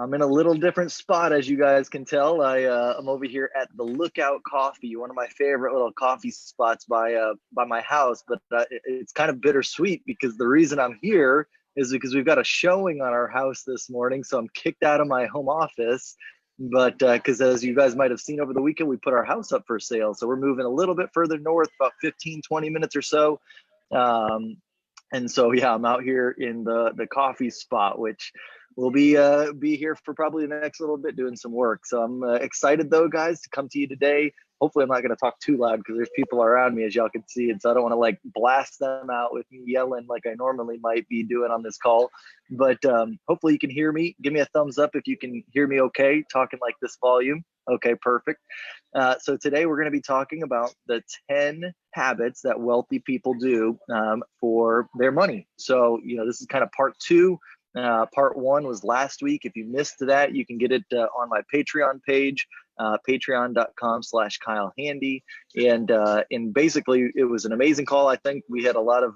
I'm in a little different spot, as you guys can tell. I'm over here at the Lookout Coffee, one of my favorite little coffee spots by my house. But it's kind of bittersweet because the reason I'm here is because we've got a showing on our house this morning. So I'm kicked out of my home office. But because as you guys might have seen over the weekend, we put our house up for sale. So we're moving a little bit further north, about 15, 20 minutes or so. Um, and so yeah, I'm out here in the coffee spot, which will be here for probably the next little bit doing some work. So I'm excited though, guys, to come to you today. Hopefully I'm not going to talk too loud because there's people around me, as y'all can see, and so I don't want to like blast them out with me yelling like I normally might be doing on this call. But hopefully you can hear me. Give me a thumbs up if you can hear me okay, talking like this volume. Okay, perfect. So today we're going to be talking about the 10 habits that wealthy people do for their money. So, this is kind of part two. Part one was last week. If you missed that, you can get it on my Patreon page, patreon.com/Kyle Handy. And basically it was an amazing call. I think we had a lot of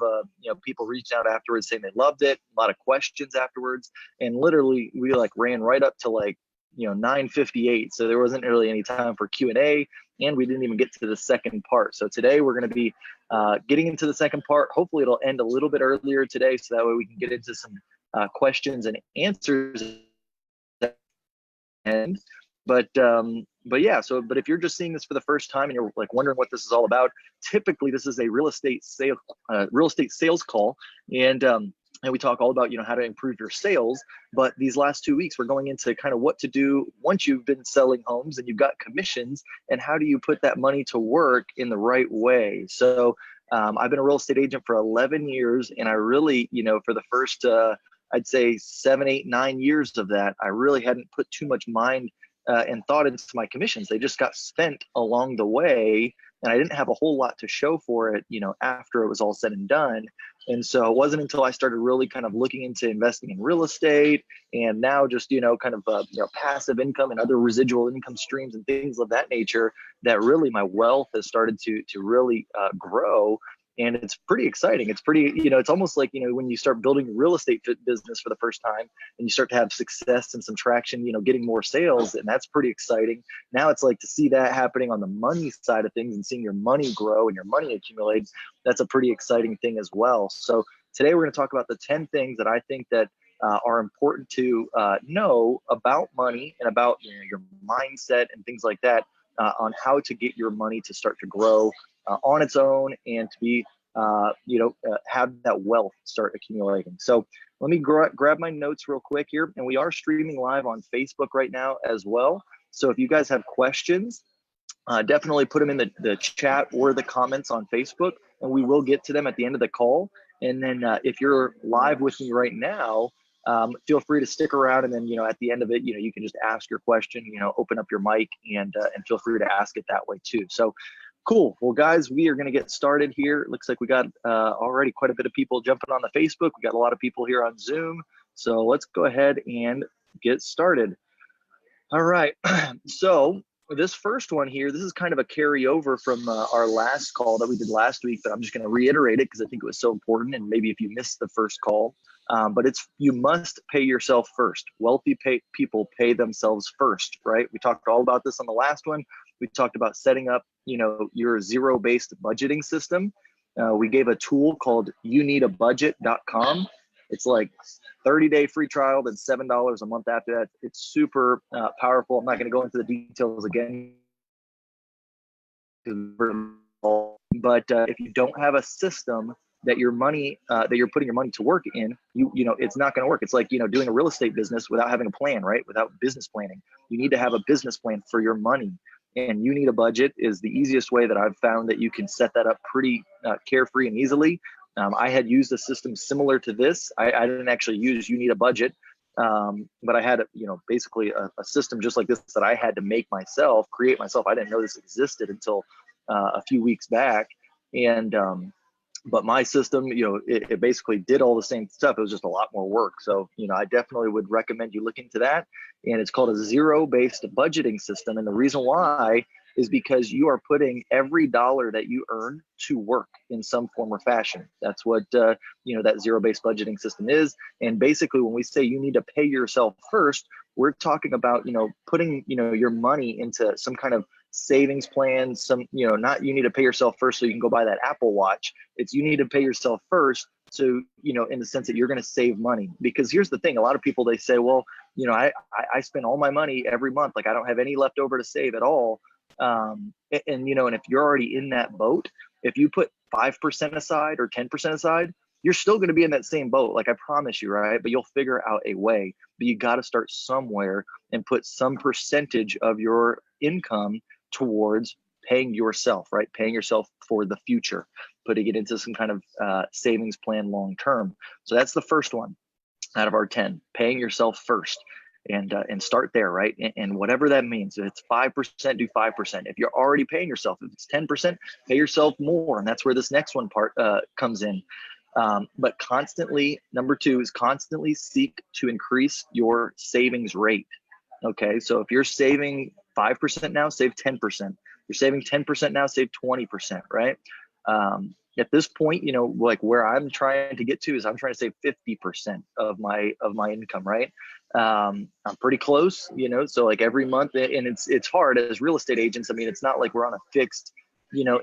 people reaching out afterwards saying they loved it, a lot of questions afterwards. And literally we ran right up to 9:58. So there wasn't really any time for Q&A, and we didn't even get to the second part. So today we're going to be getting into the second part. Hopefully it'll end a little bit earlier today, so that way we can get into some questions and answers. But yeah, but if you're just seeing this for the first time and you're wondering what this is all about, typically this is a real estate sales call, and we talk all about how to improve your sales. But these last 2 weeks we're going into kind of what to do once you've been selling homes and you've got commissions, and how do you put that money to work in the right way. So I've been a real estate agent for 11 years, and I really, for the first I'd say 7, 8, 9 years of that, I really hadn't put too much mind and thought into my commissions. They just got spent along the way, and I didn't have a whole lot to show for it, after it was all said and done. And so it wasn't until I started really kind of looking into investing in real estate, and now just, passive income and other residual income streams and things of that nature, that really my wealth has started to really grow. And it's pretty exciting. It's pretty, it's almost like, when you start building a real estate business for the first time and you start to have success and some traction, getting more sales, and that's pretty exciting. Now it's like to see that happening on the money side of things and seeing your money grow and your money accumulate. That's a pretty exciting thing as well. So today we're going to talk about the 10 things that I think that are important to know about money and about your mindset and things like that, on how to get your money to start to grow on its own, and to be, have that wealth start accumulating. So let me grab my notes real quick here. And we are streaming live on Facebook right now as well. So if you guys have questions, definitely put them in the chat or the comments on Facebook, and we will get to them at the end of the call. And then if you're live with me right now, feel free to stick around, and then at the end of it, you can just ask your question, open up your mic, and feel free to ask it that way too. So cool. Well, guys, we are going to get started here. It looks like we got already quite a bit of people jumping on the Facebook. We got a lot of people here on Zoom. So let's go ahead and get started. All right. So this first one here, this is kind of a carryover from our last call that we did last week, but I'm just going to reiterate it because I think it was so important. And maybe if you missed the first call, but it's, you must pay yourself first. Wealthy people pay themselves first, right? We talked all about this on the last one. We talked about setting up, your zero-based budgeting system. We gave a tool called youneedabudget.com. It's like 30-day free trial, then $7 a month after that. It's super powerful. I'm not going to go into the details again, but if you don't have a system that your money, that you're putting your money to work in, it's not going to work. It's like, doing a real estate business without having a plan, right? Without business planning. You need to have a business plan for your money. And You Need a Budget is the easiest way that I've found that you can set that up pretty carefree and easily. I had used a system similar to this. I didn't actually use You Need a Budget, but I had, basically a system just like this that I had to create myself. I didn't know this existed until a few weeks back. And but my system, it basically did all the same stuff. It was just a lot more work. So, I definitely would recommend you look into that. And it's called a zero-based budgeting system. And the reason why is because you are putting every dollar that you earn to work in some form or fashion. That's what that zero-based budgeting system is. And basically, when we say you need to pay yourself first, we're talking about putting your money into some kind of savings plan. Some not you need to pay yourself first so you can go buy that Apple Watch. It's you need to pay yourself first, so in the sense that you're going to save money. Because here's the thing: a lot of people, they say, well, I spend all my money every month, like I don't have any left over to save at all. And if you're already in that boat, if you put 5% aside or 10% aside, you're still going to be in that same boat, like I promise you, right? But you'll figure out a way. But you got to start somewhere and put some percentage of your income towards paying yourself, right? Paying yourself for the future, putting it into some kind of savings plan long term. So that's the first one out of our 10, paying yourself first. And start there, right? And whatever that means, if it's 5%, do 5%. If you're already paying yourself, if it's 10%, pay yourself more. And that's where this next one part comes in. But constantly, number 2 is constantly seek to increase your savings rate. Okay, so if you're saving 5% now, save 10%. You're saving 10% now, save 20%, right? At this point, like where I'm trying to get to is I'm trying to save 50% of my income, right? I'm pretty close, so like every month, and it's hard as real estate agents. I mean, it's not like we're on a fixed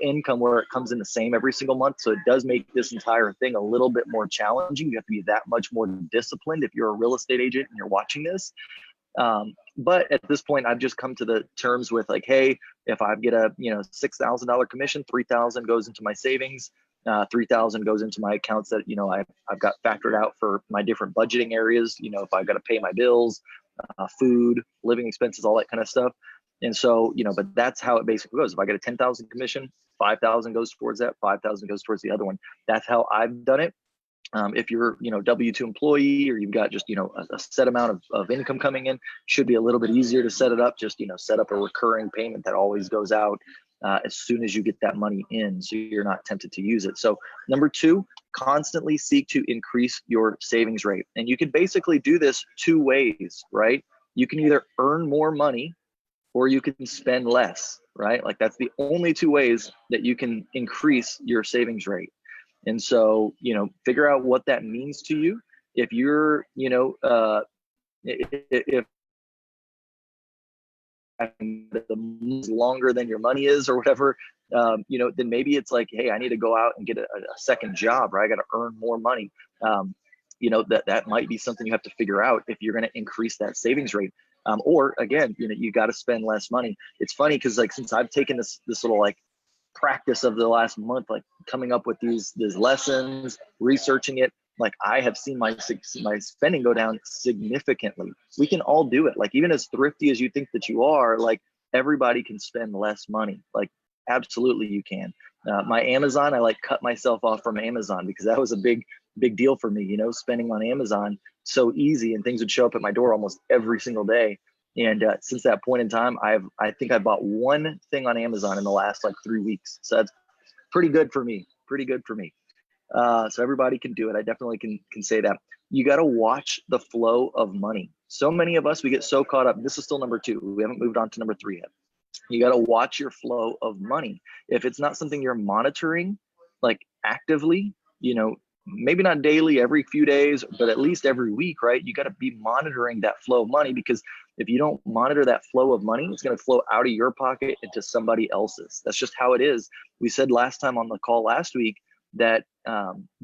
income where it comes in the same every single month. So it does make this entire thing a little bit more challenging. You have to be that much more disciplined if you're a real estate agent and you're watching this. But at this point, I've just come to the terms with like, hey, if I get a $6,000 commission, 3,000 goes into my savings, 3,000 goes into my accounts that I've got factored out for my different budgeting areas. If I've got to pay my bills, food, living expenses, all that kind of stuff. And so but that's how it basically goes. If I get a 10,000 commission, 5,000 goes towards that, 5,000 goes towards the other one. That's how I've done it. If you're, W-2 employee, or you've got just, a set amount of income coming in, should be a little bit easier to set it up. Just, set up a recurring payment that always goes out as soon as you get that money in, so you're not tempted to use it. So number 2, constantly seek to increase your savings rate. And you can basically do this 2 ways, right? You can either earn more money or you can spend less, right? Like that's the only 2 ways that you can increase your savings rate. And so, figure out what that means to you. If you're, if the longer than your money is or whatever, then maybe it's like, hey, I need to go out and get a second job, right? I got to earn more money. That might be something you have to figure out if you're going to increase that savings rate. Or again, you got to spend less money. It's funny because like since I've taken this little like practice of the last month, like coming up with these lessons, researching it, like I have seen my spending go down significantly. We can all do it. Like even as thrifty as you think that you are, like everybody can spend less money. Like absolutely you can. My Amazon, I like cut myself off from Amazon because that was a big deal for me, spending on Amazon so easy, and things would show up at my door almost every single day. And since that point in time, I think I bought one thing on Amazon in the last like 3 weeks. So that's pretty good for me. So everybody can do it. I definitely can say that. You got to watch the flow of money. So many of us, we get so caught up. This is still number 2. We haven't moved on to number 3 yet. You got to watch your flow of money. If it's not something you're monitoring, like actively, maybe not daily, every few days, but at least every week, right? You got to be monitoring that flow of money, because if you don't monitor that flow of money, it's going to flow out of your pocket into somebody else's. That's just how it is. We said last time on the call last week that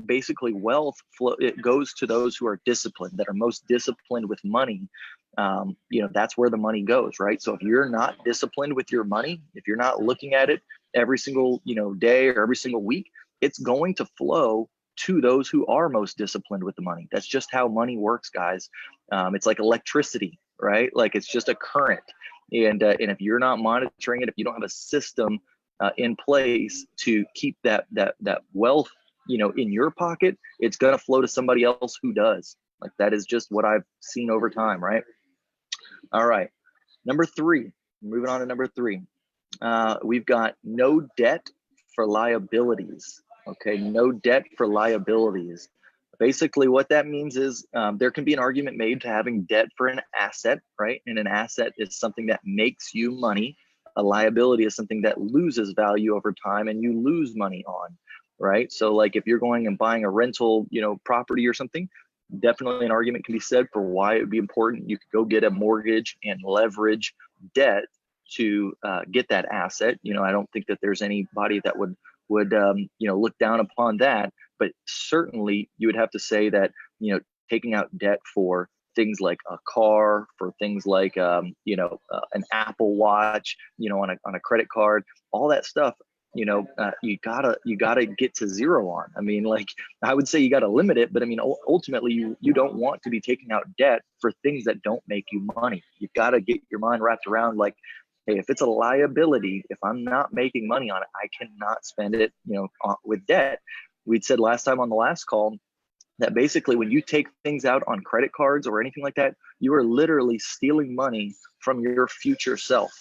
basically wealth flow, it goes to those who are disciplined, that are most disciplined with money. That's where the money goes, right? So if you're not disciplined with your money, if you're not looking at it every single day or every single week, it's going to flow to those who are most disciplined with the money. That's just how money works, guys. It's like electricity, right? Like it's just a current. And if you're not monitoring it, if you don't have a system in place to keep that wealth, in your pocket, it's going to flow to somebody else who does. Like that is just what I've seen over time, right? All right. Number 3, moving on to number 3. We've got no debt for liabilities. Okay, no debt for liabilities. Basically, what that means is there can be an argument made to having debt for an asset, right? And an asset is something that makes you money. A liability is something that loses value over time and you lose money on, right? So like if you're going and buying a rental, property or something, definitely an argument can be said for why it would be important. You could go get a mortgage and leverage debt to get that asset. I don't think that there's anybody that would look down upon that, but certainly you would have to say that taking out debt for things like a car, for things like an Apple Watch, on a credit card, all that stuff, you gotta get to zero on. I mean, like I would say you gotta limit it, but I mean ultimately you don't want to be taking out debt for things that don't make you money. You've got to get your mind wrapped around like, hey, if it's a liability, if I'm not making money on it, I cannot spend it, with debt. We'd said last time on the last call that basically when you take things out on credit cards or anything like that, you are literally stealing money from your future self.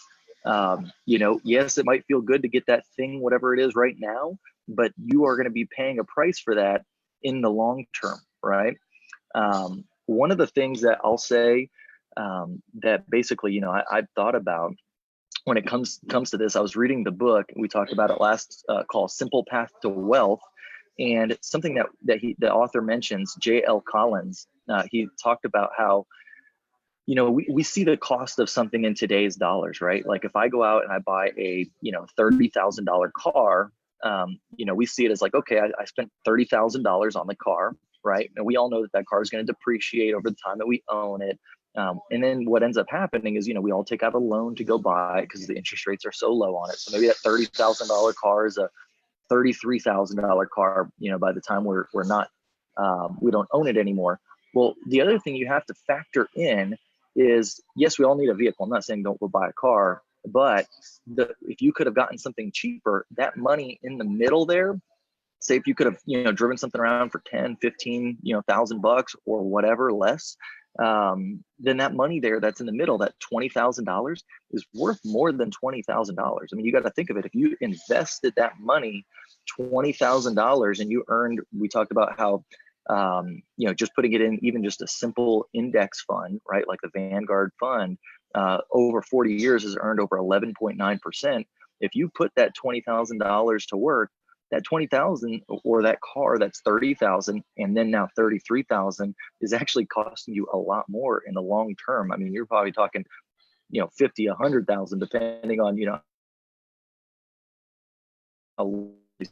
Yes, it might feel good to get that thing, whatever it is right now, but you are going to be paying a price for that in the long term, right? One of the things that I'll say that basically, I've thought about when it comes to this, I was reading the book, we talked about it last call, Simple Path to Wealth. And something that the author mentions, J.L. Collins, he talked about how, we see the cost of something in today's dollars, right? Like if I go out and I buy a, $30,000 car, we see it as like, okay, I spent $30,000 on the car, right? And we all know that car is going to depreciate over the time that we own it. And then what ends up happening is, we all take out a loan to go buy it because the interest rates are so low on it. So maybe that $30,000 car is a $33,000 car, by the time we're not, we don't own it anymore. Well, the other thing you have to factor in is, yes, we all need a vehicle. I'm not saying don't go buy a car, but if you could have gotten something cheaper, that money in the middle there, say if you could have, driven something around for 10, 15, $1,000 or whatever less, then that money there that's in the middle, that $20,000 is worth more than $20,000. I mean, you got to think of it. If you invested that money, $20,000, and you earned, we talked about how, just putting it in even just a simple index fund, right? Like the Vanguard fund, over 40 years has earned over 11.9%. If you put that $20,000 to work, that 20,000 or that car that's 30,000 and then now 33,000 is actually costing you a lot more in the long term. I mean, you're probably talking, 50, 100,000, depending on, how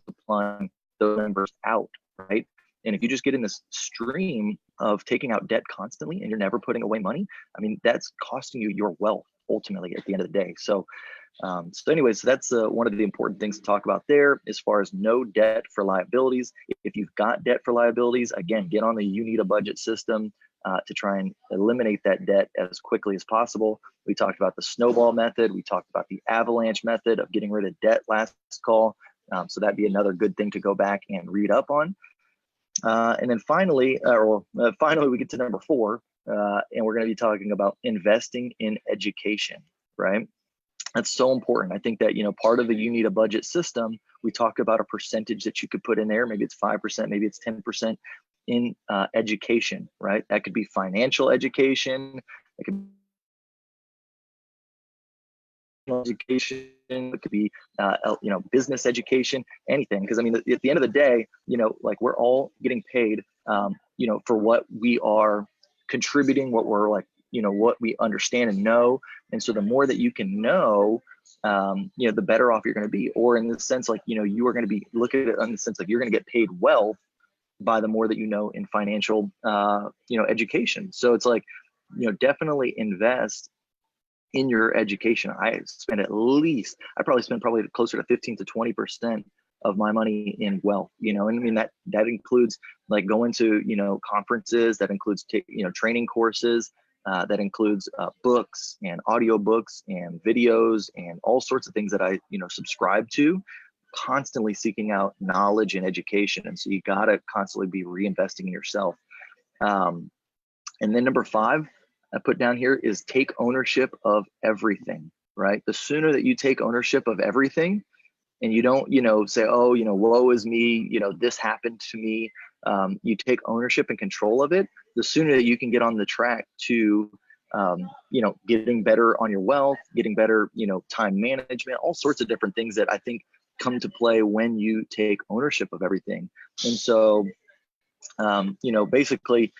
supplying those numbers out, right? And if you just get in this stream of taking out debt constantly and you're never putting away money, I mean, that's costing you your wealth ultimately at the end of the day. So anyways, that's one of the important things to talk about there as far as no debt for liabilities. If you've got debt for liabilities, again, get on the You Need a Budget system to try and eliminate that debt as quickly as possible. We talked about the snowball method. We talked about the avalanche method of getting rid of debt last call. So that'd be another good thing to go back and read up on. And then finally, we get to number 4, and we're going to be talking about investing in education, right? That's so important. I think that, part of the You Need a Budget system, we talked about a percentage that you could put in there. Maybe it's 5%, maybe it's 10% in education, right? That could be financial education. It could be education. It could be, business education, anything. Because I mean, at the end of the day, like we're all getting paid, for what we are contributing, what we're like, what we understand and know. And so the more that you can know, the better off you're going to be. Or in the sense, like, you are going to be looking at it in the sense of you're going to get paid well by the more that you know in financial, education. So it's like, definitely invest in your education. I probably spend closer to 15 to 20% of my money in wealth, and I mean, that includes like going to, conferences, that includes, training courses, that includes books and audiobooks and videos and all sorts of things that I, subscribe to, constantly seeking out knowledge and education. And so you got to constantly be reinvesting in yourself. And then number 5, I put down here is take ownership of everything, right? The sooner that you take ownership of everything and you don't, say, oh, woe is me, this happened to me. You take ownership and control of it, the sooner that you can get on the track to, becoming, a better person. And so, like, I think that, part of the You Need a Budget system, we talked about a percentage that you could put in there. Maybe it's 5%, maybe it's 10% in education. It could be, financial education. Like I said, the sooner that you can get on the track to getting better on your wealth, getting better, time management, all sorts of different things that I think come to play when you take ownership of everything. And so, basically,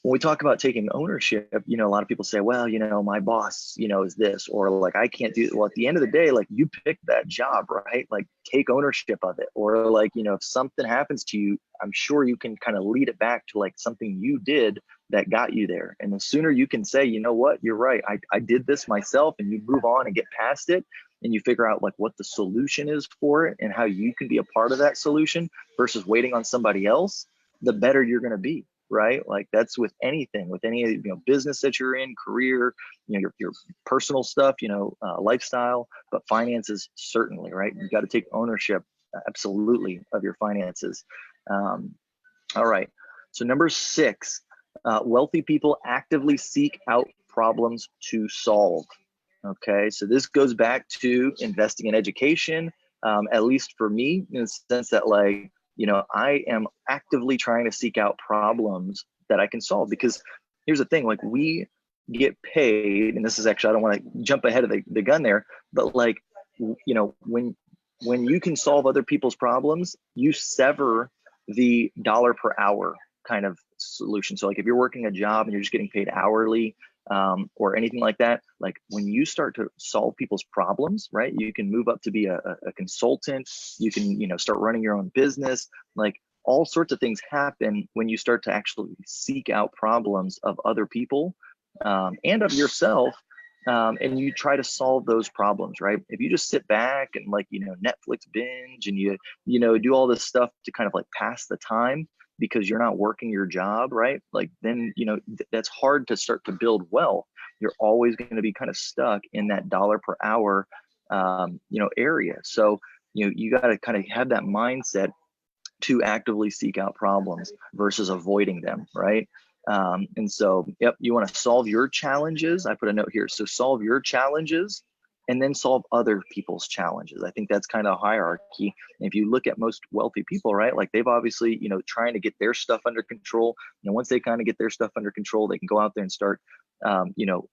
when we talk about taking ownership, a lot of people say, well, my boss, is this, or like, I can't do it. Well, at the end of the day, like, you picked that job, right? Like, take ownership of it. Or like, if something happens to you, I'm sure you can kind of lead it back to like something you did that got you there. And the sooner you can say, you know what, you're right, I did this myself, and you move on and get past it, and you figure out like what the solution is for it and how you can be a part of that solution versus waiting on somebody else, the better you're going to be. Right? Like, that's with anything, with any, business that you're in, career, your personal stuff, lifestyle, but finances, certainly, right? You got to take ownership, absolutely, of your finances. All right. So number 6, wealthy people actively seek out problems to solve. Okay. So this goes back to investing in education, at least for me, in the sense that, like, I am actively trying to seek out problems that I can solve, because here's the thing, like, we get paid, and this is actually, I don't want to jump ahead of the gun there, but like, when you can solve other people's problems, you sever the dollar per hour kind of solution. So like, if you're working a job and you're just getting paid hourly, or anything like that, like, when you start to solve people's problems, right, you can move up to be a consultant, you can, start running your own business, like, all sorts of things happen when you start to actually seek out problems of other people, and of yourself, and you try to solve those problems, right? If you just sit back and, like, Netflix binge, and you do all this stuff to kind of like pass the time, because you're not working your job, right? Like, then, that's hard to start to build wealth. You're always going to be kind of stuck in that dollar per hour, area. So, you got to kind of have that mindset to actively seek out problems versus avoiding them, right? And so, yep, you want to solve your challenges. I put a note here. So solve your challenges and then solve other people's challenges. I think that's kind of a hierarchy. And if you look at most wealthy people, right, like, they've obviously, trying to get their stuff under control. And once they kind of get their stuff under control, they can go out there and start,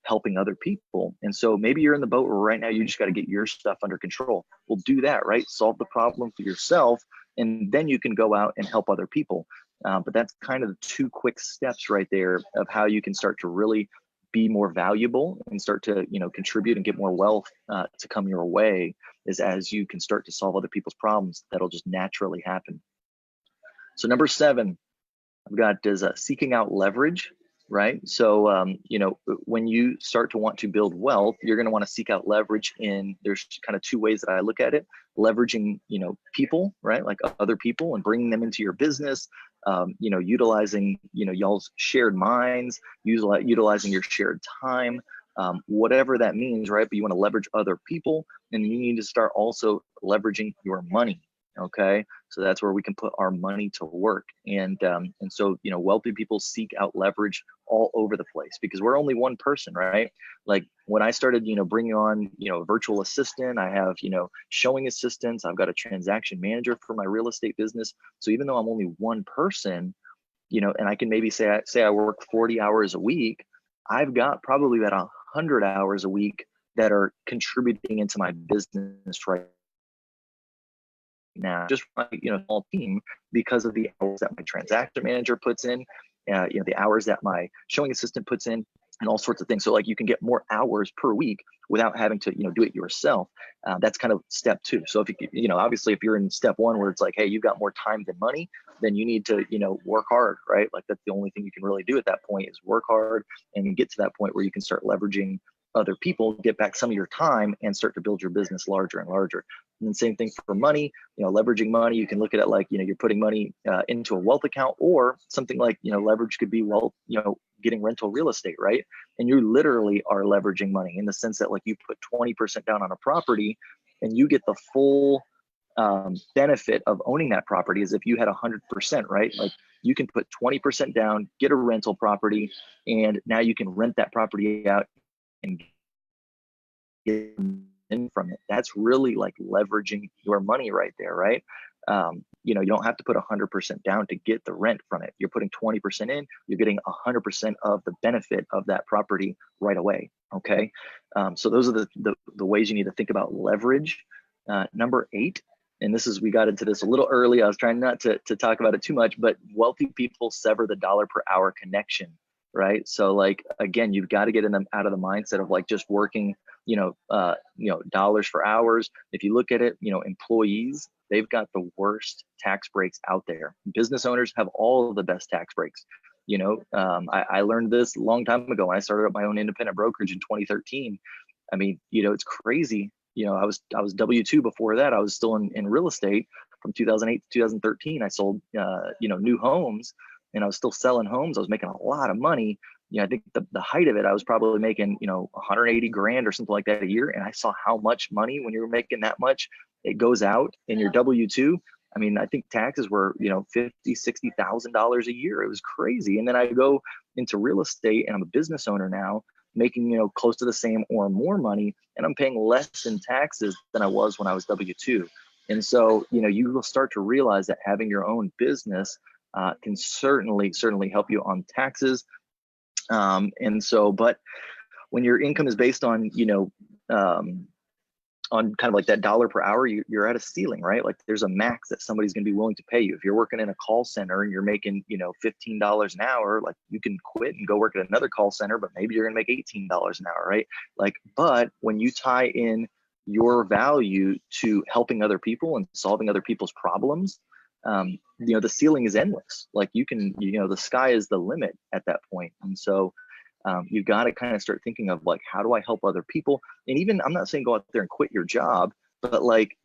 helping other people. And so maybe you're in the boat where right now you just got to get your stuff under control. Well, do that, right? Solve the problem for yourself, and then you can go out and help other people. But that's kind of the 2 quick steps right there of how you can start to really be more valuable and start to, contribute and get more wealth to come your way, is as you can start to solve other people's problems. That'll just naturally happen. So number 7, I've got is seeking out leverage, right? So, when you start to want to build wealth, you're going to want to seek out leverage there's kind of 2 ways that I look at it. Leveraging, people, right? Like, other people, and bringing them into your business, utilizing, y'all's shared minds, utilizing your shared time, whatever that means, right? But you want to leverage other people, and you need to start also leveraging your money. Okay, so that's where we can put our money to work. And so, wealthy people seek out leverage all over the place, because we're only one person, right? Like, when I started, bringing on, a virtual assistant, I have, showing assistants, I've got a transaction manager for my real estate business. So even though I'm only one person, and I can maybe say I work 40 hours a week, I've got probably about 100 hours a week that are contributing into my business right now, just my small team, because of the hours that my transaction manager puts in, the hours that my showing assistant puts in, and all sorts of things. So like, you can get more hours per week without having to do it yourself. That's kind of step 2. So if obviously, if you're in step 1 where it's like, hey, you've got more time than money, then you need to work hard, right? Like, that's the only thing you can really do at that point, is work hard and get to that point where you can start leveraging other people, get back some of your time, and start to build your business larger and larger. And then same thing for money, leveraging money. You can look at it like, you're putting money into a wealth account, or something like, leverage could be wealth, getting rental real estate, right? And you literally are leveraging money in the sense that, like, you put 20% down on a property, and you get the full benefit of owning that property as if you had 100%, right? Like, you can put 20% down, get a rental property, and now you can rent that property out and get in from it. That's really like leveraging your money right there, right? you know, you don't have to put 100% down to get the rent from it. You're putting 20% in, you're getting 100% of the benefit of that property right away. Okay. So those are the ways you need to think about leverage. Number 8, and this is, we got into this a little early. I was trying not to talk about it too much, but wealthy people sever the dollar per hour connection, right? So like, again, you've got to get in them out of the mindset of like just working, dollars for hours. If you look at it, employees, they've got the worst tax breaks out there. Business owners have all of the best tax breaks. I learned this a long time ago when I started up my own independent brokerage in 2013. I mean, it's crazy. I was W-2 before that. I was still in real estate from 2008 to 2013. I sold, new homes, and I was still selling homes. I was making a lot of money. I think the height of it, I was probably making, 180 grand or something like that a year. And I saw how much money, when you're making that much, it goes out in your W-2. I mean, I think taxes were, $50,000, $60,000 a year. It was crazy. And then I go into real estate, and I'm a business owner now, making, close to the same or more money, and I'm paying less in taxes than I was when I was W-2. And so, you will start to realize that having your own business can certainly help you on taxes. But when your income is based on, on kind of like that dollar per hour, you're at a ceiling, right? Like there's a max that somebody's going to be willing to pay you. If you're working in a call center and you're making, $15 an hour, like you can quit and go work at another call center, but maybe you're going to make $18 an hour, right? Like, but when you tie in your value to helping other people and solving other people's problems, the ceiling is endless. Like you can, the sky is the limit at that point. And so you've got to kind of start thinking of like, how do I help other people? And even, I'm not saying go out there and quit your job, but like,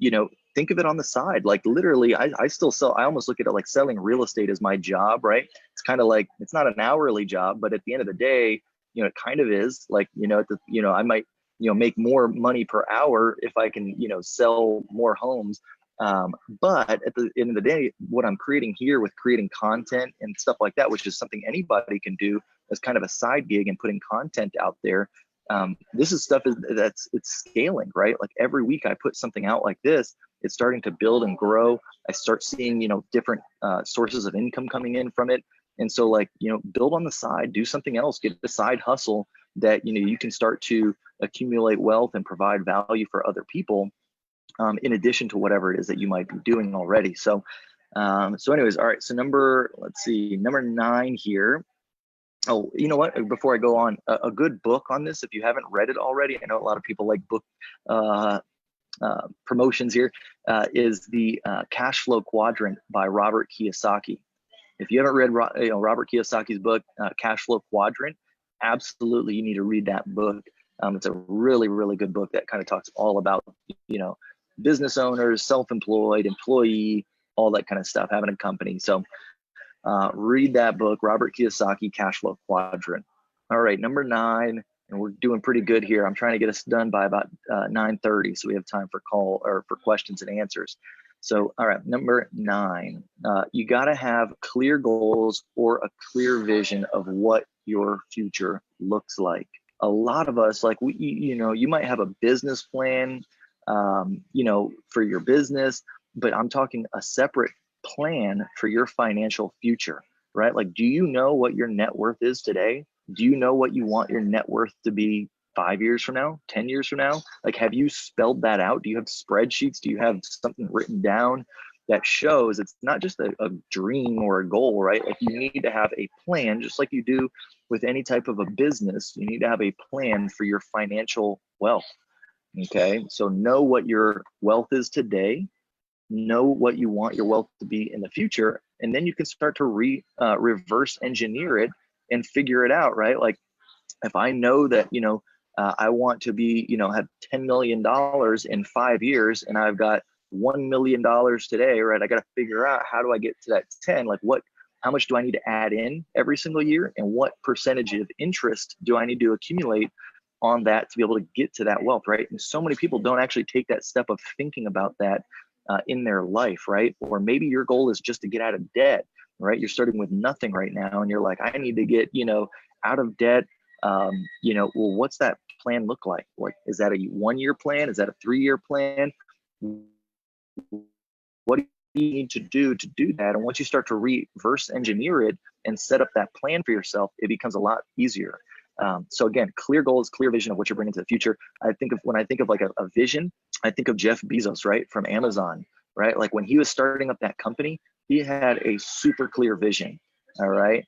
think of it on the side. Like literally, I still sell, I almost look at it like selling real estate as my job, right? It's kind of like, it's not an hourly job, but at the end of the day, it kind of is like, I might, make more money per hour if I can, sell more homes. But at the end of the day, what I'm creating here with creating content and stuff like that, which is something anybody can do as kind of a side gig and putting content out there. This is stuff it's scaling, right? Like every week I put something out like this, it's starting to build and grow. I start seeing, different sources of income coming in from it. And so like, build on the side, do something else, get a side hustle that, you can start to accumulate wealth and provide value for other people. In addition to whatever it is that you might be doing already. So anyways, all right. So number 9 here. Oh, you know what? Before I go on, a good book on this, if you haven't read it already, I know a lot of people like book promotions here, is the Cash Flow Quadrant by Robert Kiyosaki. If you haven't read Robert Kiyosaki's book, Cash Flow Quadrant, absolutely you need to read that book. It's a really, really good book that kind of talks all about, business owners, self-employed, employee, all that kind of stuff, having a company. So read that book, Robert Kiyosaki, Cash Flow Quadrant. All right, number 9, and we're doing pretty good here. I'm trying to get us done by about 9:30, so we have time for questions and answers. So, all right, number 9, you got to have clear goals or a clear vision of what your future looks like. A lot of us, like you might have a business plan, for your business, but I'm talking a separate plan for your financial future, right? Like, do you know what your net worth is today? Do you know what you want your net worth to be 5 years from now, 10 years from now? Like, have you spelled that out? Do you have spreadsheets? Do you have something written down that shows it's not just a dream or a goal, right? Like you need to have a plan, just like you do with any type of a business. You need to have a plan for your financial wealth. Okay, so know what your wealth is today, know what you want your wealth to be in the future, and then you can start to reverse engineer it and figure it out, right? Like if I know that, I want to be, have $10 million in 5 years and I've got $1 million today, right? I got to figure out how do I get to that 10? Like how much do I need to add in every single year? And what percentage of interest do I need to accumulate on that to be able to get to that wealth, right? And so many people don't actually take that step of thinking about that in their life, right? Or maybe your goal is just to get out of debt, right? You're starting with nothing right now and you're like, I need to get, out of debt. Well, what's that plan look like? Like, is that a 1-year plan? Is that a 3-year plan? What do you need to do that. And once you start to reverse engineer it and set up that plan for yourself, it becomes a lot easier. So again, clear goals, clear vision of what you're bringing to the future. When I think of like a vision, I think of Jeff Bezos, right, from Amazon, right? Like when he was starting up that company, he had a super clear vision. All right.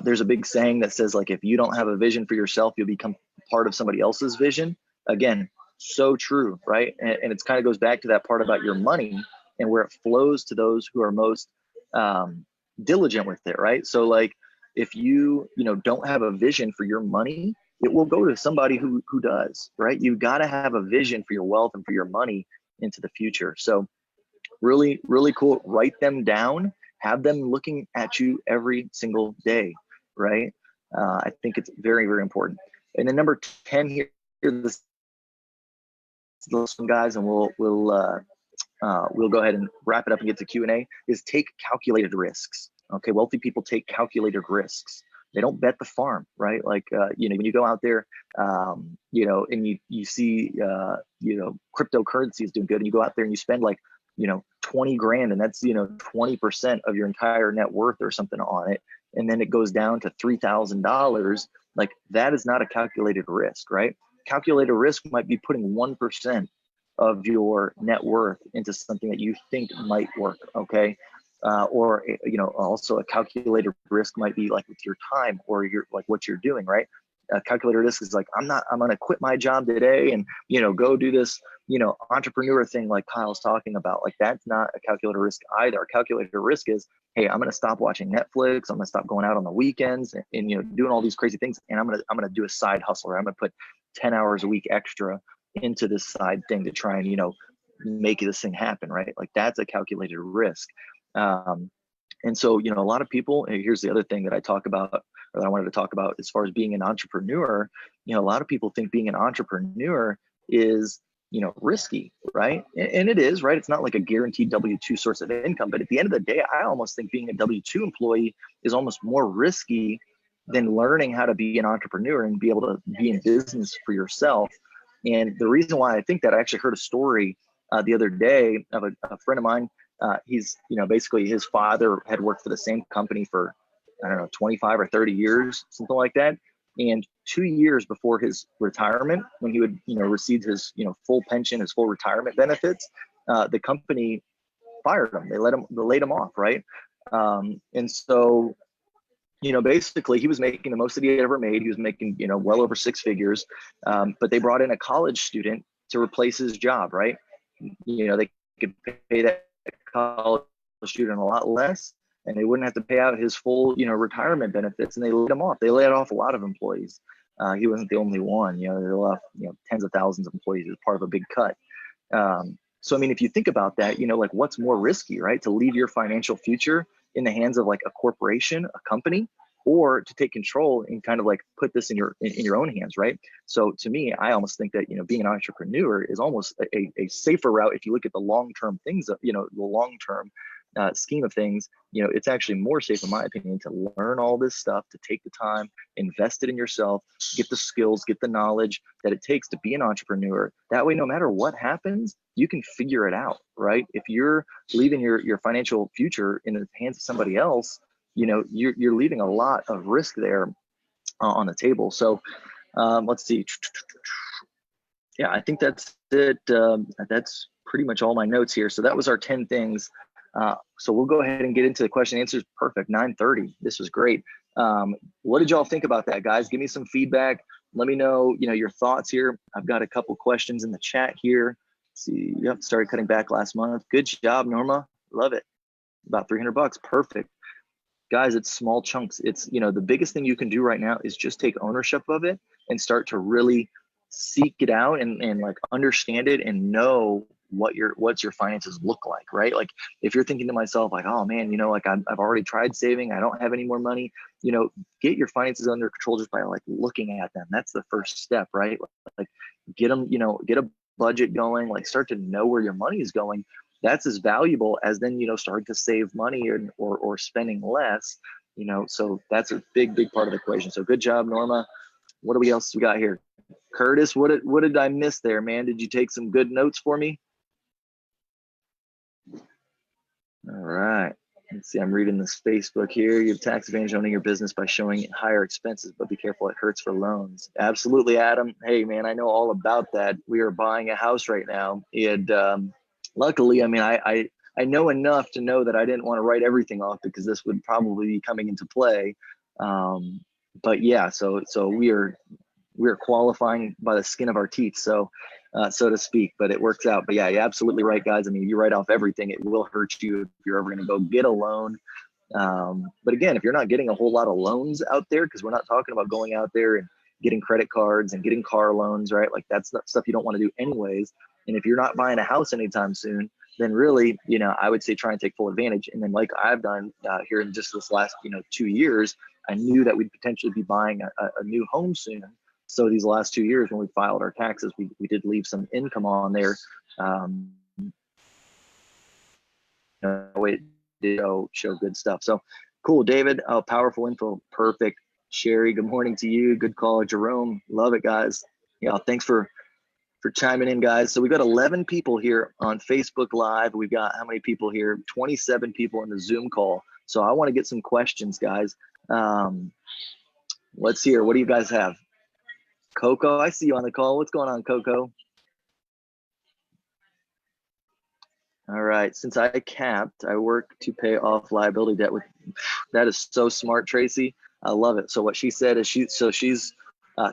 There's a big saying that says, like, if you don't have a vision for yourself, you'll become part of somebody else's vision. Again, so true, right? And it kind of goes back to that part about your money and where it flows to those who are most diligent with it, right? So like, if you don't have a vision for your money, it will go to somebody who does, right? You got to have a vision for your wealth and for your money into the future. So really, really cool. Write them down, have them looking at you every single day, right? I think it's very, very important. And then number 10 here, this one, guys, and we'll go ahead and wrap it up and get to Q&A, is take calculated risks. Okay, wealthy people take calculated risks. They don't bet the farm, right? Like, when you go out there, and you see, cryptocurrency is doing good, and you go out there and you spend like, 20 grand, and that's, 20% of your entire net worth or something on it. And then it goes down to $3,000. Like, that is not a calculated risk, right? Calculated risk might be putting 1% of your net worth into something that you think might work. Okay. Or also a calculated risk might be like with your time or your, like, what you're doing, right? A calculated risk is like, I'm going to quit my job today and, go do this, entrepreneur thing like Kyle's talking about. Like, that's not a calculated risk either. A calculated risk is, hey, I'm going to stop watching Netflix. I'm going to stop going out on the weekends and doing all these crazy things. And I'm going to do a side hustle, or I'm going to put 10 hours a week extra into this side thing to try and, make this thing happen, right? Like, that's a calculated risk. And so, a lot of people, here's the other thing that I talk about, or that I wanted to talk about as far as being an entrepreneur. A lot of people think being an entrepreneur is, risky, right? And it is, right? It's not like a guaranteed W-2 source of income. But at the end of the day, I almost think being a W-2 employee is almost more risky than learning how to be an entrepreneur and be able to be in business for yourself. And the reason why I think that, I actually heard a story the other day of a friend of mine. He's, basically his father had worked for the same company for, I don't know, 25 or 30 years, something like that. And 2 years before his retirement, when he would, receive his, full pension, his full retirement benefits, the company fired him. They laid him off, right? And so, basically he was making the most that he had ever made. He was making, well over 6 figures, but they brought in a college student to replace his job, right? They could pay that college student a lot less, and they wouldn't have to pay out his full, retirement benefits. And they laid him off. They laid off a lot of employees. He wasn't the only one. They laid off, tens of thousands of employees as part of a big cut. So, I mean, if you think about that, like, what's more risky, right? To leave your financial future in the hands of like a corporation, a company, or to take control and kind of like put this in your own hands, right? So to me, I almost think that, being an entrepreneur is almost a safer route. If you look at the long-term things, the long-term scheme of things, it's actually more safe, in my opinion, to learn all this stuff, to take the time, invest it in yourself, get the skills, get the knowledge that it takes to be an entrepreneur. That way, no matter what happens, you can figure it out, right? If you're leaving your financial future in the hands of somebody else, you're leaving a lot of risk there on the table. So let's see. Yeah, I think that's it. That's pretty much all my notes here. So that was our 10 things. So we'll go ahead and get into the question and answers. Perfect. 9:30. This was great. What did y'all think about that, guys? Give me some feedback. Let me know, your thoughts here. I've got a couple questions in the chat here. Let's see. Yep. Started cutting back last month. Good job, Norma. Love it. About $300. Perfect. Guys, it's small chunks. It's, the biggest thing you can do right now is just take ownership of it and start to really seek it out and like understand it and know what's your finances look like, right? Like, if you're thinking to myself like, oh man, like I've already tried saving, I don't have any more money, get your finances under control just by like looking at them. That's the first step, right? Like, get them, get a budget going, like start to know where your money is going. That's as valuable as then, starting to save money or spending less, so that's a big part of the equation. So good job, Norma. What do we else we got here? Curtis, what did I miss there, man? Did you take some good notes for me? All right. Let's see. I'm reading this Facebook here. You have tax advantage owning your business by showing higher expenses, but be careful, it hurts for loans. Absolutely, Adam. Hey, man, I know all about that. We are buying a house right now, and luckily, I mean, I know enough to know that I didn't want to write everything off because this would probably be coming into play. But yeah, so we are qualifying by the skin of our teeth, so to speak, but it works out. But yeah, you're absolutely right, guys. I mean, you write off everything, it will hurt you if you're ever going to go get a loan. But again, if you're not getting a whole lot of loans out there, because we're not talking about going out there and getting credit cards and getting car loans, right? Like that's not stuff you don't want to do anyways. And if you're not buying a house anytime soon, then really, I would say try and take full advantage. And then like I've done here in just this last, 2 years, I knew that we'd potentially be buying a new home soon. So these last 2 years when we filed our taxes, we did leave some income on there. It did show good stuff. So cool, David. Oh, powerful info. Perfect. Sherry, good morning to you. Good call. Jerome, love it, guys. Yeah, thanks for chiming in, guys. So we got 11 people here on Facebook Live. We've got how many people here? 27 people in the Zoom call. So I want to get some questions, guys. Let's hear. What do you guys have? Coco, I see you on the call. What's going on, Coco? All right. Since I capped, I work to pay off liability debt with. That is so smart, Tracy. I love it. So what she said is she's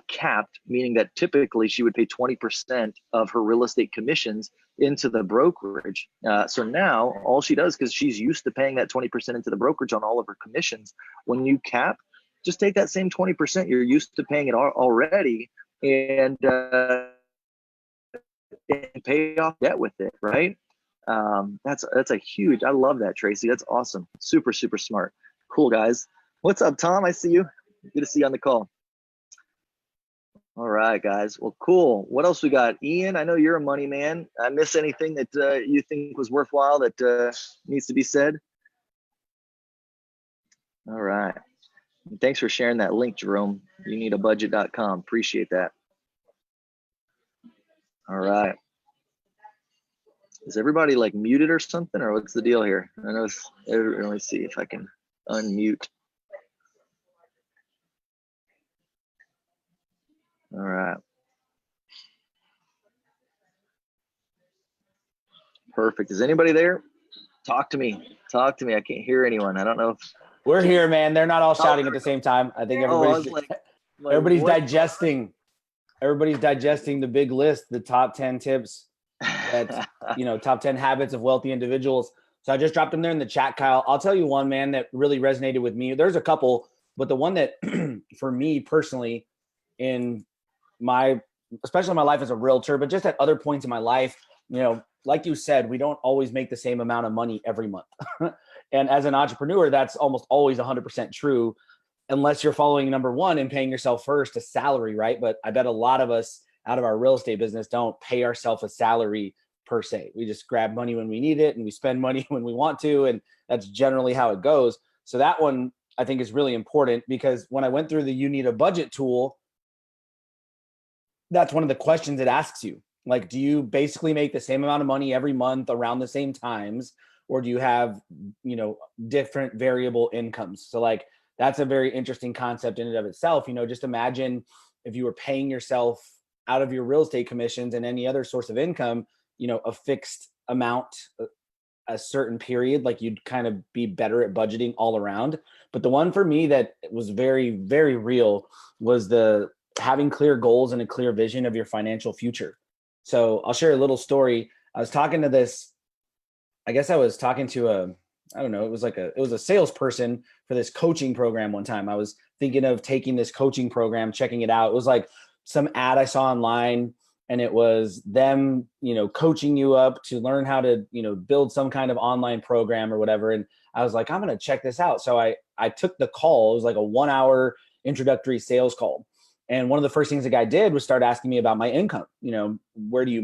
capped, meaning that typically she would pay 20% of her real estate commissions into the brokerage. So now all she does, because she's used to paying that 20% into the brokerage on all of her commissions, when you cap, just take that same 20%. You're used to paying it already, and pay off debt with it, right? That's a huge. I love that, Tracy. That's awesome. Super, super smart. Cool, guys. What's up, Tom? I see you. Good to see you on the call. All right, guys. Well, cool. What else we got? Ian, I know you're a money man. I miss anything that you think was worthwhile that needs to be said? All right. Thanks for sharing that link, Jerome. YouNeedABudget.com. Appreciate that. All right. Is everybody like muted or something, or what's the deal here? I know. Let me see if I can unmute. All right. Perfect. Is anybody there? Talk to me. Talk to me. I can't hear anyone. I don't know if we're here, man. They're not all shouting at the same time. I think everybody's everybody's what? digesting. Everybody's digesting the big list, the top 10 tips that top 10 habits of wealthy individuals. So I just dropped them there in the chat, Kyle. I'll tell you one, man, that really resonated with me. There's a couple, but the one that for me personally, in my, especially my life as a realtor, but just at other points in my life, like you said, we don't always make the same amount of money every month. And as an entrepreneur, that's almost always 100% true, unless you're following number one and paying yourself first a salary, right? But I bet a lot of us out of our real estate business don't pay ourselves a salary per se. We just grab money when we need it and we spend money when we want to. And that's generally how it goes. So that one I think is really important, because when I went through the You Need a Budget tool, that's one of the questions it asks you. Like, do you basically make the same amount of money every month around the same times? Or do you have, different variable incomes? So like, that's a very interesting concept in and of itself. Just imagine if you were paying yourself out of your real estate commissions and any other source of income, a fixed amount, a certain period, like you'd kind of be better at budgeting all around. But the one for me that was very, very real was the having clear goals and a clear vision of your financial future. So I'll share a little story. I was talking to it was a salesperson for this coaching program one time. I was thinking of taking this coaching program, checking it out. It was like some ad I saw online, and it was them, coaching you up to learn how to, build some kind of online program or whatever. And I was like, I'm going to check this out. So I took the call. It was like a 1-hour introductory sales call. And one of the first things the guy did was start asking me about my income. How do you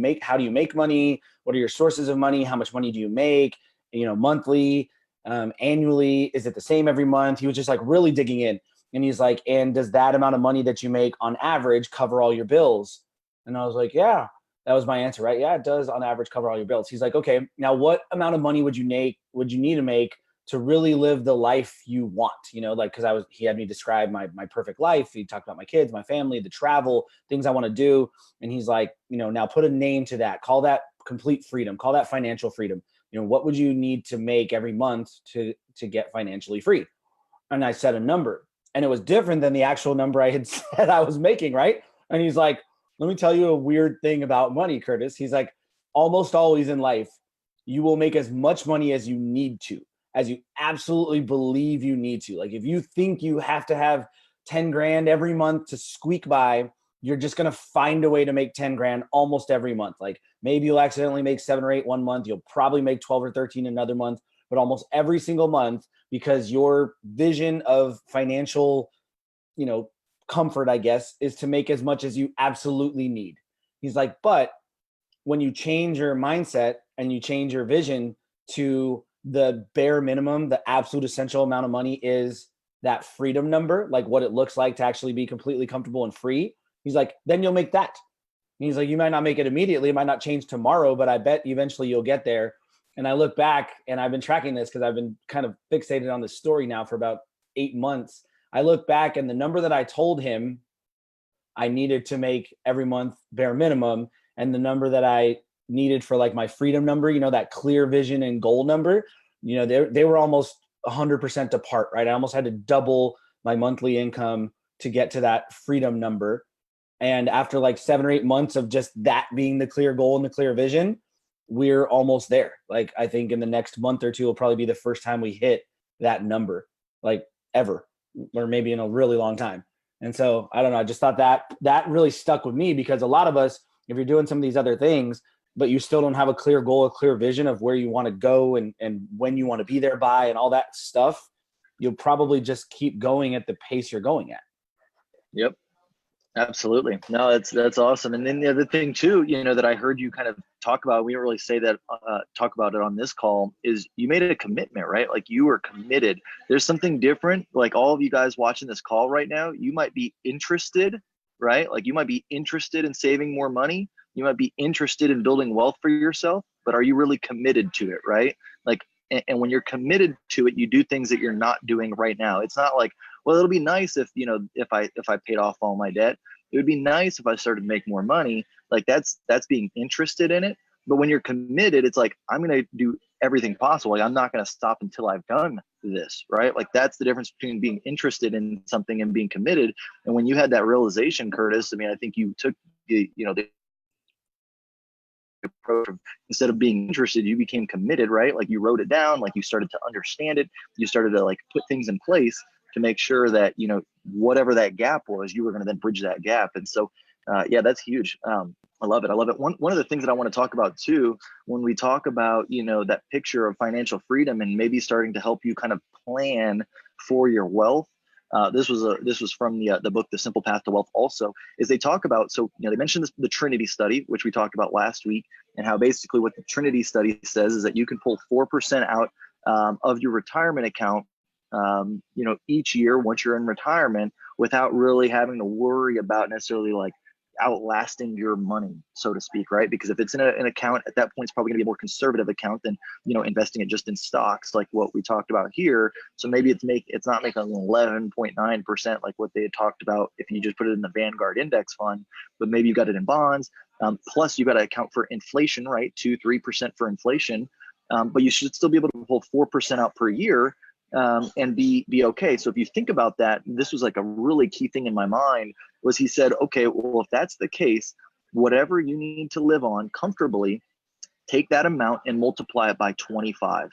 make money? What are your sources of money? How much money do you make? Monthly, annually? Is it the same every month? He was just like really digging in. And he's like, and does that amount of money that you make on average cover all your bills? And I was like, yeah. That was my answer, right? Yeah, it does on average cover all your bills. He's like, okay, now what amount of money would you need to make to really live the life you want? You know, like, because he had me describe my perfect life. He talked about my kids, my family, the travel, things I want to do. And he's like, you know, now put a name to that. Call that complete freedom. Call that financial freedom. You know, what would you need to make every month to get financially free? And I said a number, and it was different than the actual number I had said I was making, right? And he's like, let me tell you a weird thing about money, Curtis. He's like, almost always in life, you will make as much money as you need to, as you absolutely believe you need to. Like if you think you have to have 10 grand every month to squeak by, you're just going to find a way to make 10 grand almost every month. Like maybe you'll accidentally make 7 or 8 one month. You'll probably make 12 or 13 another month, but almost every single month, because your vision of financial, you know, comfort, I guess, is to make as much as you absolutely need. He's like, but when you change your mindset and you change your vision to the bare minimum, the absolute essential amount of money is that freedom number, like what it looks like to actually be completely comfortable and free. He's like, then you'll make that. And he's like, you might not make it immediately, it might not change tomorrow, but I bet eventually you'll get there. And I look back, and I've been tracking this because I've been kind of fixated on this story now for about 8 months. I look back, and the number that I told him I needed to make every month bare minimum, and the number that I needed for like my freedom number, you know, that clear vision and goal number, you know, they were almost 100% apart, right? I almost had to double my monthly income to get to that freedom number. And after like 7 or 8 months of just that being the clear goal and the clear vision, we're almost there. Like I think in the next month or two will probably be the first time we hit that number, like ever, or maybe in a really long time. And so I don't know, I just thought that really stuck with me, because a lot of us, if you're doing some of these other things, but you still don't have a clear goal, a clear vision of where you want to go and when you want to be there by and all that stuff, you'll probably just keep going at the pace you're going at. Yep. Absolutely. No, that's awesome. And then the other thing too, you know, that I heard you kind of talk about, we don't really say that, talk about it on this call, is you made a commitment, right? Like you were committed. There's something different. Like all of you guys watching this call right now, you might be interested, right? Like you might be interested in saving more money. You might be interested in building wealth for yourself, but are you really committed to it, right? Like, and when you're committed to it, you do things that you're not doing right now. It's not like, well, it'll be nice if, you know, if I paid off all my debt. It would be nice if I started to make more money. Like that's being interested in it. But when you're committed, it's like, I'm going to do everything possible. Like I'm not going to stop until I've done this, right? Like that's the difference between being interested in something and being committed. And when you had that realization, Curtis, I mean, I think you took the approach of, instead of being interested, you became committed, right? Like you wrote it down, like you started to understand it. You started to like put things in place to make sure that, you know, whatever that gap was, you were going to then bridge that gap. And so, yeah, that's huge. I love it. I love it. One of the things that I want to talk about too, when we talk about, you know, that picture of financial freedom and maybe starting to help you kind of plan for your wealth. This was from the book, The Simple Path to Wealth also, is they talk about, so, you know, they mentioned the Trinity study, which we talked about last week, and how basically what the Trinity study says is that you can pull 4% out of your retirement account, you know, each year once you're in retirement without really having to worry about necessarily like outlasting your money, so to speak, right? Because if it's in an account at that point, it's probably going to be a more conservative account than, you know, investing it just in stocks like what we talked about here. So maybe it's not making 11.9% like what they had talked about if you just put it in the Vanguard index fund, but maybe you got it in bonds. Plus you got to account for inflation, right? 2-3% for inflation. But you should still be able to pull 4% out per year and be okay. So if you think about that, this was like a really key thing in my mind, was he said, okay, well, if that's the case, whatever you need to live on comfortably, take that amount and multiply it by 25,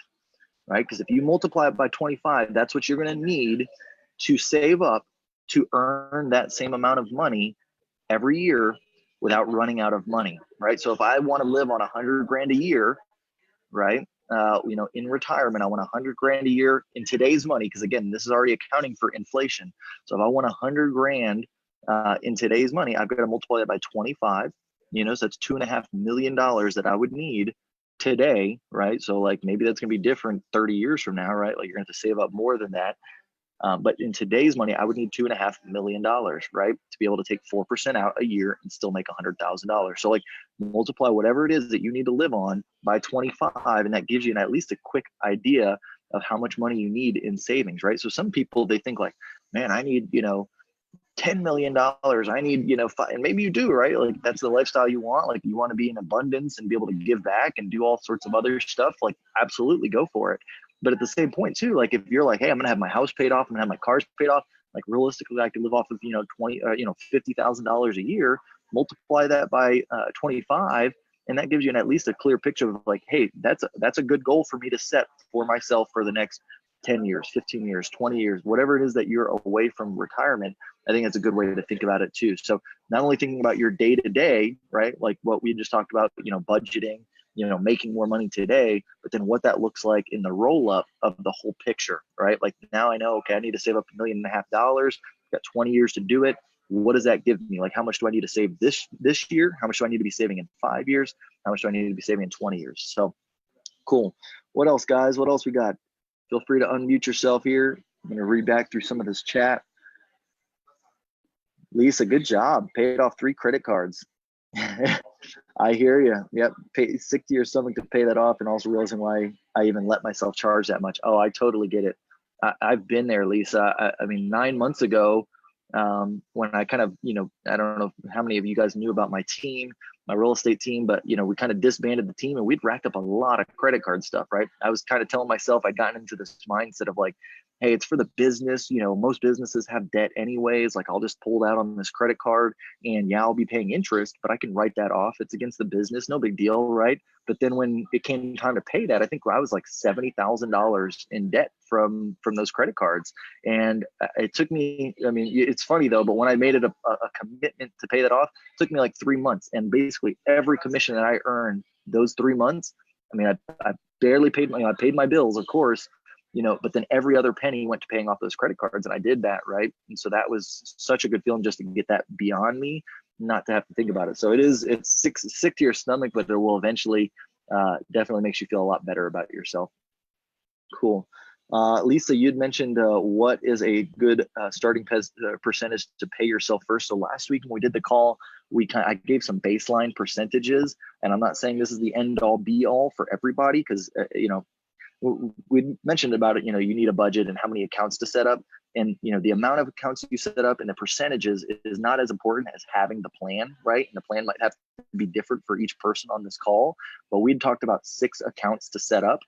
right? Because if you multiply it by 25, that's what you're going to need to save up to earn that same amount of money every year without running out of money, right? So if I want to live on 100 grand a year, right? You know, in retirement, I want 100 grand a year in today's money, because again, this is already accounting for inflation. So if I want 100 grand in today's money, I've got to multiply that by 25. You know, so that's $2.5 million that I would need today, right? So like maybe that's gonna be different 30 years from now, right? Like you're gonna have to save up more than that. But in today's money, I would need $2.5 million, right, to be able to take 4% out a year and still make $100,000. So like multiply whatever it is that you need to live on by 25, and that gives you at least a quick idea of how much money you need in savings, right? So some people, they think like, man, I need, $10 million. I need, and maybe you do, right? Like that's the lifestyle you want. Like you want to be in abundance and be able to give back and do all sorts of other stuff. Like absolutely go for it. But at the same point too, like if you're like, hey, I'm going to have my house paid off, I'm going to have my cars paid off. Like realistically, I could live off of, $50,000 a year, multiply that by 25. And that gives you at least a clear picture of like, hey, that's a good goal for me to set for myself for the next 10 years, 15 years, 20 years, whatever it is that you're away from retirement. I think that's a good way to think about it too. So not only thinking about your day to day, right? Like what we just talked about, budgeting, making more money today, but then what that looks like in the roll up of the whole picture, right? Like now I know, okay, I need to save up $1.5 million. I've got 20 years to do it. What does that give me? Like how much do I need to save this year? How much do I need to be saving in 5 years? How much do I need to be saving in 20 years? So cool. What else, guys? What else we got? Feel free to unmute yourself here. I'm going to read back through some of this chat. Lisa, good job. Paid off 3 credit cards. I hear you. Yep. Sick to your stomach to pay that off, and also realizing why I even let myself charge that much. Oh, I totally get it. I've been there, Lisa. I mean, 9 months ago, when I kind of, I don't know how many of you guys knew about my team, my real estate team, but we kind of disbanded the team and we'd racked up a lot of credit card stuff, right? I was kind of telling myself I'd gotten into this mindset of like, hey, it's for the business. Most businesses have debt anyways. Like I'll just pull that on this credit card and yeah, I'll be paying interest, but I can write that off. It's against the business, no big deal, right? But then when it came time to pay that, I think I was like $70,000 in debt from those credit cards. And it took me, I mean, it's funny though, but when I made it a commitment to pay that off, it took me like 3 months. And basically every commission that I earned those 3 months, I mean, I barely paid I paid my bills, of course, but then every other penny went to paying off those credit cards. And I did that, right? And so that was such a good feeling just to get that beyond me, not to have to think about it. So it's sick to your stomach, but it will eventually definitely makes you feel a lot better about yourself. Cool. Lisa, you'd mentioned what is a good starting percentage to pay yourself first. So last week when we did the call, I gave some baseline percentages, and I'm not saying this is the end all be all for everybody because we mentioned about it. You need a budget and how many accounts to set up, and the amount of accounts you set up and the percentages is not as important as having the plan, right? And the plan might have to be different for each person on this call, but we'd talked about 6 accounts to set up.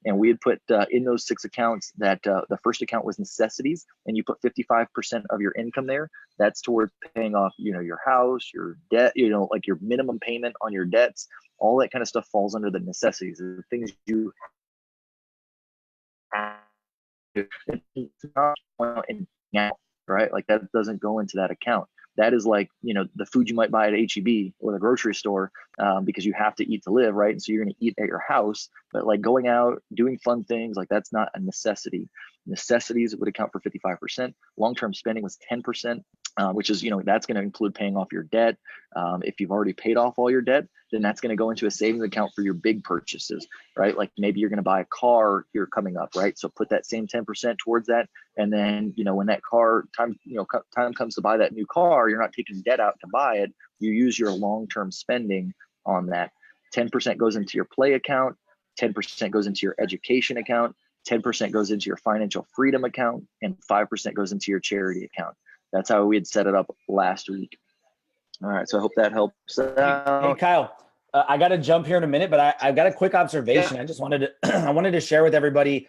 And we had put in those 6 accounts that the first account was necessities, and you put 55% of your income there. That's towards paying off, your house, your debt, like your minimum payment on your debts. All that kind of stuff falls under the necessities, the things you have. It's not right? Like that doesn't go into that account. That is like, the food you might buy at HEB or the grocery store because you have to eat to live, right? And so you're going to eat at your house, but like going out, doing fun things, like that's not a necessity. Necessities would account for 55%. Long-term spending was 10%, which is, that's going to include paying off your debt. If you've already paid off all your debt, then that's going to go into a savings account for your big purchases, right? Like maybe you're going to buy a car here coming up, right? So put that same 10% towards that. And then, when that car time comes to buy that new car, you're not taking debt out to buy it. You use your long-term spending on that. 10% goes into your play account. 10% goes into your education account. 10% goes into your financial freedom account, and 5% goes into your charity account. That's how we had set it up last week. All right. So I hope that helps out. Hey, Kyle, I got to jump here in a minute, but I've got a quick observation. Yeah. I just wanted to, I wanted to share with everybody,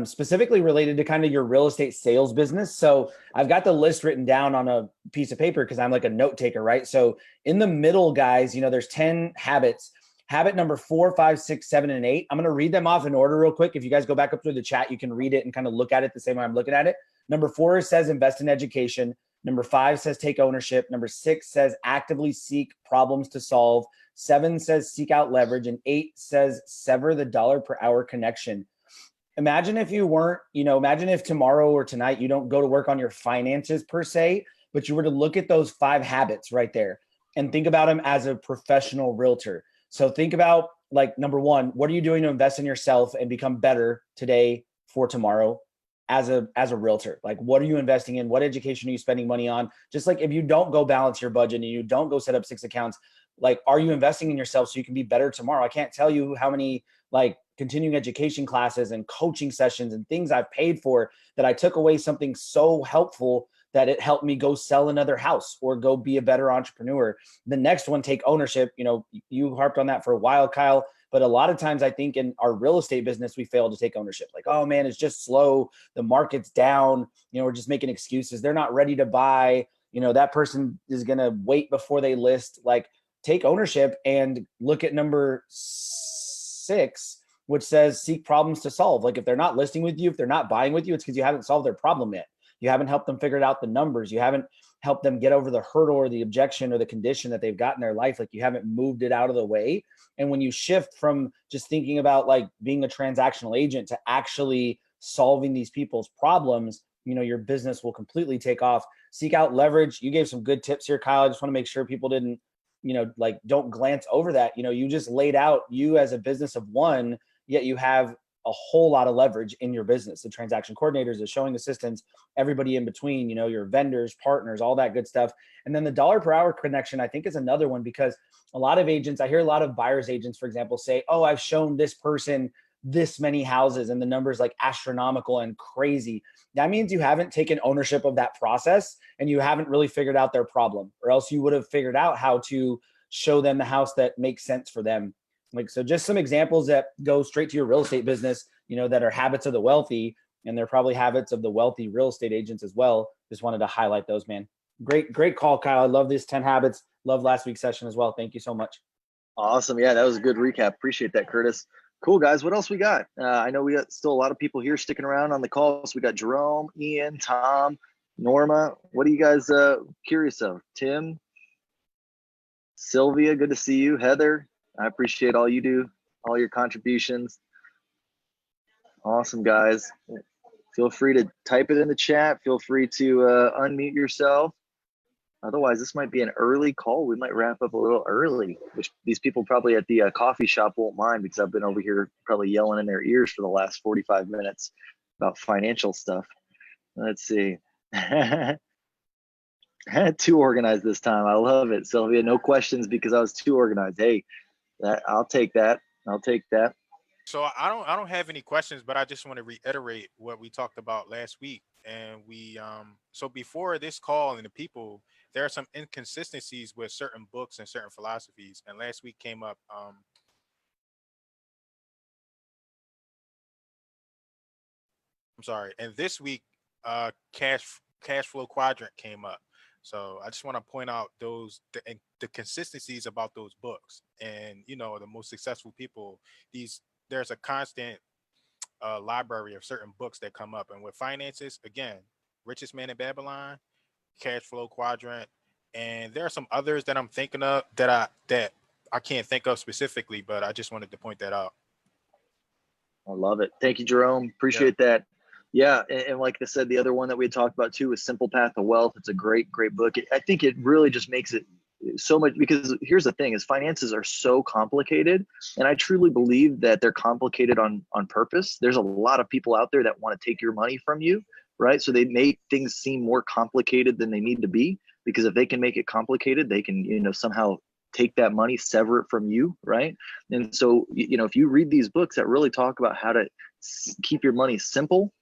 specifically related to kind of your real estate sales business. So I've got the list written down on a piece of paper because I'm like a note taker, right? So in the middle, guys, there's 10 habits. Habit number 4, 5, 6, 7, and 8. I'm going to read them off in order real quick. If you guys go back up through the chat, you can read it and kind of look at it the same way I'm looking at it. Number 4 says invest in education. Number 5 says take ownership. Number 6 says actively seek problems to solve. 7 says seek out leverage. And 8 says sever the dollar per hour connection. Imagine if you weren't, imagine if tomorrow or tonight you don't go to work on your finances per se, but you were to look at those 5 habits right there and think about them as a professional realtor. So think about like number 1, what are you doing to invest in yourself and become better today for tomorrow? as a realtor. Like, what are you investing in? What education are you spending money on? Just like if you don't go balance your budget and you don't go set up 6 accounts, like, are you investing in yourself so you can be better tomorrow? I can't tell you how many like continuing education classes and coaching sessions and things I've paid for that I took away something so helpful that it helped me go sell another house or go be a better entrepreneur. The next one, take ownership. You know, you harped on that for a while, Kyle, but a lot of times I think in our real estate business, we fail to take ownership. Like, oh man, it's just slow. The market's down. You know, we're just making excuses. They're not ready to buy. You know, that person is going to wait before they list. Like, take ownership and look at number 6, which says seek problems to solve. Like, if they're not listing with you, if they're not buying with you, it's because you haven't solved their problem yet. You haven't helped them figure out the numbers. You haven't helped them get over the hurdle or the objection or the condition that they've got in their life. Like, you haven't moved it out of the way. And when you shift from just thinking about like being a transactional agent to actually solving these people's problems, you know, your business will completely take off. Seek out leverage. You gave some good tips here, Kyle. I just want to make sure people didn't, you know, like, don't glance over that. You know, you just laid out you as a business of one, yet you have a whole lot of leverage in your business. The transaction coordinators, the showing assistants, everybody in between, you know, your vendors, partners, all that good stuff. And then the dollar per hour connection, I think, is another one, because a lot of agents, I hear a lot of buyer's agents, for example, say, oh, I've shown this person this many houses and the numbers like astronomical and crazy. That means you haven't taken ownership of that process and you haven't really figured out their problem, or else you would have figured out how to show them the house that makes sense for them. Like, so just some examples that go straight to your real estate business, you know, that are habits of the wealthy, and they're probably habits of the wealthy real estate agents as well. Just wanted to highlight those, man. Great call, Kyle. I love these 10 habits. Love last week's session as well. Thank you so much. Awesome. Yeah, that was a good recap. Appreciate that, Curtis. Cool, guys. What else we got? I know we got still a lot of people here sticking around on the call. So we got Jerome, Ian, Tom, Norma. What are you guys curious of? Tim, Sylvia, good to see you. Heather, I appreciate all you do, all your contributions. Awesome, guys. Feel free to type it in the chat. Feel free to unmute yourself. Otherwise, this might be an early call. We might wrap up a little early, which these people probably at the coffee shop won't mind, because I've been over here probably yelling in their ears for the last 45 minutes about financial stuff. Let's see. Too organized this time. I love it, Sylvia. No questions because I was too organized. Hey, I'll take that. I'll take that. So I don't have any questions, but I just want to reiterate what we talked about last week. And we so before this call and the people, there are some inconsistencies with certain books and certain philosophies. And last week came up I'm sorry. And this week cash flow quadrant came up. So I just want to point out the consistencies about those books. And you know, the most successful people, there's a constant library of certain books that come up. And with finances, again, Richest Man in Babylon, Cash Flow Quadrant, and there are some others that I'm thinking of that I can't think of specifically, but I just wanted to point that out. I love it. Thank you, Jerome. Appreciate that. Yeah, and like I said, the other one that we had talked about too is Simple Path to Wealth. It's a great book. I think it really just makes it so much, because here's the thing: is finances are so complicated, and I truly believe that they're complicated on purpose. There's a lot of people out there that want to take your money from you, right? So they make things seem more complicated than they need to be, because if they can make it complicated, they can, you know, somehow take that money, sever it from you, right? And so, you know, if you read these books that really talk about how to keep your money simple,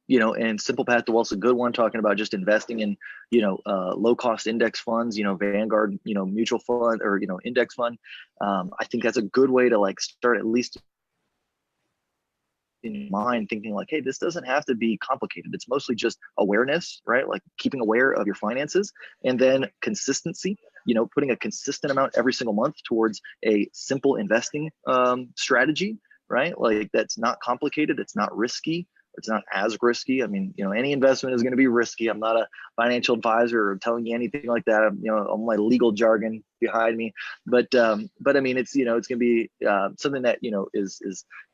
you know, and Simple Path to Wealth is a good one, talking about just investing in, you know, low cost index funds, you know, Vanguard, you know, mutual fund, or, you know, index fund. I think that's a good way to like start, at least in mind, thinking like, hey, this doesn't have to be complicated. It's mostly just awareness, right? Like keeping aware of your finances, and then consistency, you know, putting a consistent amount every single month towards a simple investing strategy, right? Like that's not complicated. It's not risky. It's not as risky. I mean, you know, any investment is going to be risky. I'm not a financial advisor or telling you anything like that. I'm, you know, all my legal jargon behind me, but I mean, it's, you know, it's going to be something that, you know, is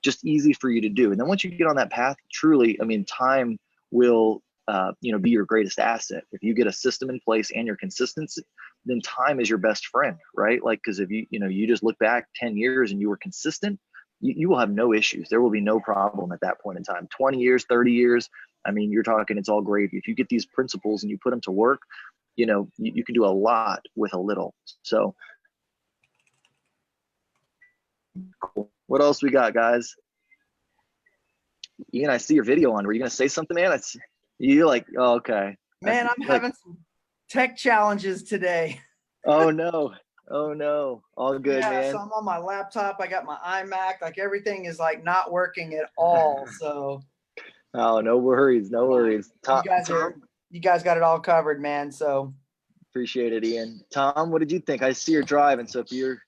just easy for you to do. And then once you get on that path, truly, I mean, time will, you know, be your greatest asset. If you get a system in place and your consistency, then time is your best friend, right? Like, because if you, you know, you just look back 10 years and you were consistent, you will have no issues. There will be no problem at that point in time. 20 years, 30 years. I mean, you're talking, it's all gravy. If you get these principles and you put them to work, you can do a lot with a little. So cool. What else we got, guys? Ian, I see your video on. Were you going to say something, man? You like, oh, okay. Man, I'm having some tech challenges today. Oh no. Oh no. All good, yeah, man. so I'm on my laptop. I got my iMac. Like everything is like not working at all. So oh, no worries. No worries. Tom, you guys got it all covered, man. So appreciate it, Ian. Tom, what did you think? I see you're driving. So if you're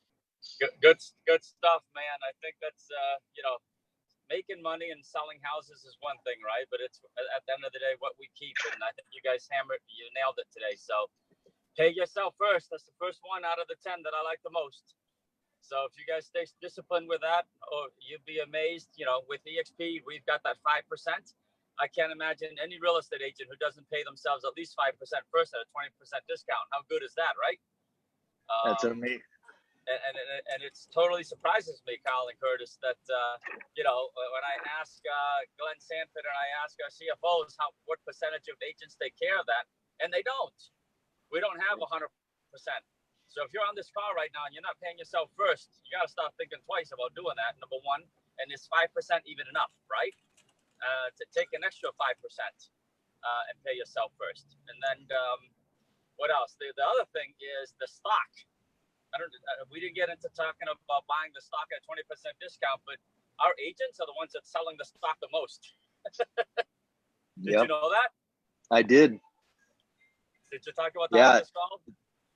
good stuff, man. I think that's making money and selling houses is one thing, right? But it's at the end of the day what we keep, and I think you guys you nailed it today. So pay yourself first. That's the first one out of the 10 that I like the most. So if you guys stay disciplined with that, you'd be amazed. With EXP, we've got that 5%. I can't imagine any real estate agent who doesn't pay themselves at least 5% first at a 20% discount. How good is that, right? That's amazing. And it totally surprises me, Kyle and Curtis, that when I ask Glenn Sanford and I ask our CFOs what percentage of agents take care of that, and they don't. We don't have 100%. So if you're on this call right now and you're not paying yourself first, you got to start thinking twice about doing that. Number one, and is 5% even enough, right? To take an extra 5% and pay yourself first. And then what else? The other thing is the stock. We didn't get into talking about buying the stock at 20% discount, but our agents are the ones that's selling the stock the most. Did you know that? I did. Did you talk about that on this call?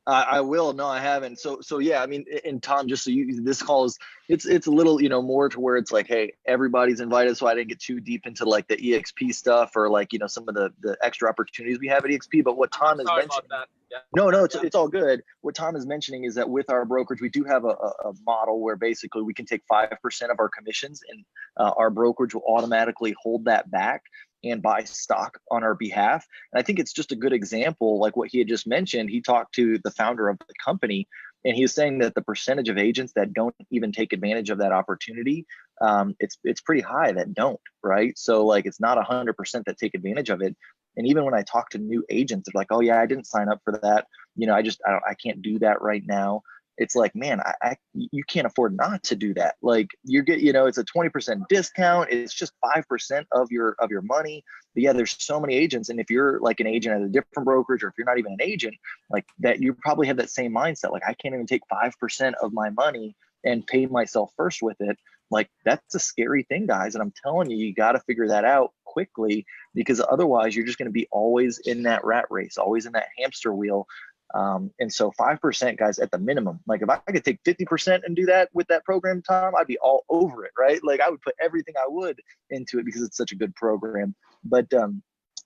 I will. No, I haven't. So yeah, I mean, and Tom, just so this call is, it's a little, more to where it's like, hey, everybody's invited. So I didn't get too deep into like the EXP stuff or like, some of the extra opportunities we have at EXP. But what Tom is mentioning, no, it's all good. What Tom is mentioning is that with our brokerage, we do have a model where basically we can take 5% of our commissions, and our brokerage will automatically hold that back and buy stock on our behalf. And I think it's just a good example, like what he had just mentioned. He talked to the founder of the company, and he was saying that the percentage of agents that don't even take advantage of that opportunity, it's pretty high that don't, right? So like, it's not 100% that take advantage of it. And even when I talk to new agents, they're like, oh yeah, I didn't sign up for that. I can't do that right now. It's like, man, you can't afford not to do that. Like it's a 20% discount. It's just 5% of your money. But yeah, there's so many agents. And if you're like an agent at a different brokerage, or if you're not even an agent like that, you probably have that same mindset. Like, I can't even take 5% of my money and pay myself first with it. Like, that's a scary thing, guys. And I'm telling you, you got to figure that out quickly, because otherwise you're just going to be always in that rat race, always in that hamster wheel. And so 5%, guys, at the minimum. Like, if I could take 50% and do that with that program, Tom, I'd be all over it, right? Like, I would put everything I would into it because it's such a good program. But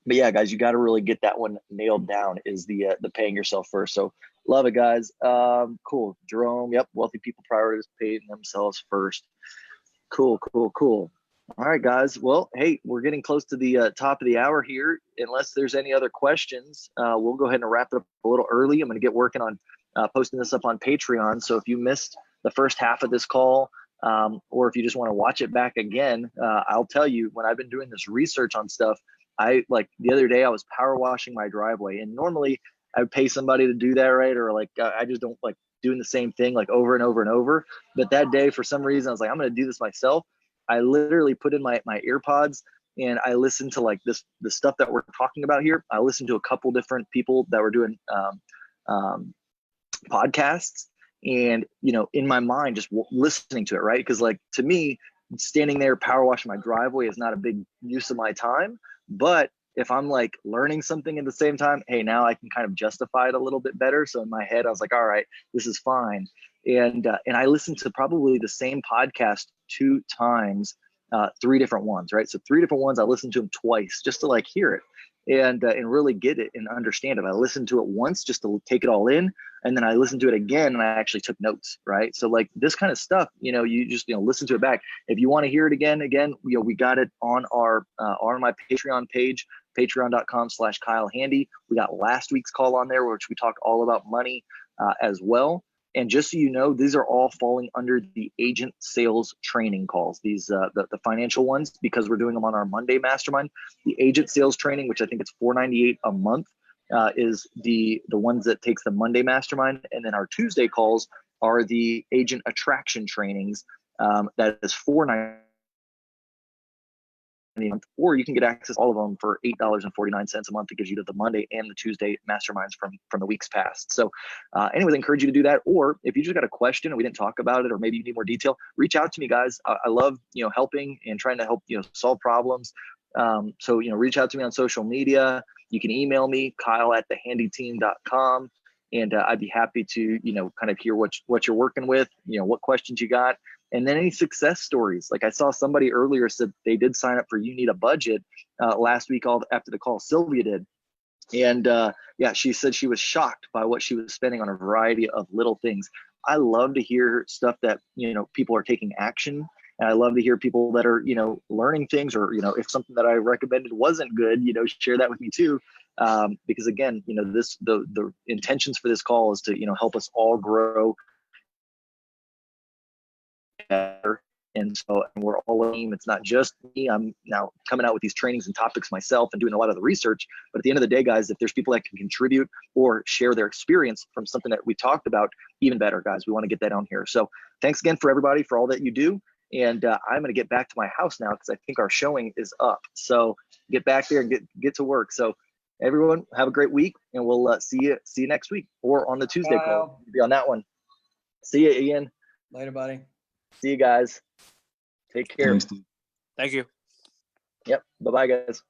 yeah, guys, you got to really get that one nailed down, is the paying yourself first. So love it, guys. Cool. Jerome, yep. Wealthy people prioritize paying themselves first. Cool. All right, guys. Well, hey, we're getting close to the top of the hour here. Unless there's any other questions, we'll go ahead and wrap it up a little early. I'm going to get working on posting this up on Patreon. So if you missed the first half of this call, or if you just want to watch it back again, I'll tell you, when I've been doing this research on stuff, the other day I was power washing my driveway, and normally I would pay somebody to do that, right? Or like, I just don't like doing the same thing like over and over and over. But that day, for some reason, I was like, I'm going to do this myself. I literally put in my earpods, and I listened to like the stuff that we're talking about here. I listened to a couple different people that were doing podcasts, and in my mind, just listening to it, right? Because like, to me, standing there power washing my driveway is not a big use of my time. But if I'm like learning something at the same time, hey, now I can kind of justify it a little bit better. So in my head, I was like, all right, this is fine. And I listened to probably the same podcast 2 times, 3 different ones, right? So 3 different ones, I listened to them twice just to like hear it and really get it and understand it. I listened to it once just to take it all in, and then I listened to it again and I actually took notes, right? So like this kind of stuff, you just listen to it back. If you want to hear it again, we got it on on my Patreon page, patreon.com/Kyle Handy. We got last week's call on there, which we talked all about money as well. And just so you know, these are all falling under the agent sales training calls. These the financial ones, because we're doing them on our Monday mastermind. The agent sales training, which I think it's $498 a month, is the ones that takes the Monday mastermind. And then our Tuesday calls are the agent attraction trainings. That is $498 a month, or you can get access to all of them for $8.49 a month. It gives you the Monday and the Tuesday masterminds from the weeks past. So anyways, I encourage you to do that. Or if you just got a question and we didn't talk about it, or maybe you need more detail, reach out to me, guys. I love, helping and trying to help, solve problems. So, reach out to me on social media. You can email me, kyle@thehandyteam.com. And I'd be happy to, kind of hear what you're working with, what questions you got. And then any success stories. Like I saw somebody earlier said they did sign up for You Need a Budget last week after the call Sylvia did. And she said she was shocked by what she was spending on a variety of little things. I love to hear stuff that, people are taking action. And I love to hear people that are, learning things, or, if something that I recommended wasn't good, share that with me too. Because again, the intentions for this call is to, help us all grow better. And so we're all a team. It's not just me. I'm now coming out with these trainings and topics myself and doing a lot of the research. But at the end of the day, guys, if there's people that can contribute or share their experience from something that we talked about, even better, guys. We want to get that on here. So thanks again for everybody for all that you do. And I'm going to get back to my house now because I think our showing is up. So get back there and get to work. So everyone, have a great week, and we'll see you next week, or on the Tuesday call. Be on that one. See you, Ian. Later, buddy. See you guys. Take care. Thanks, dude. Thank you. Yep. Bye-bye, guys.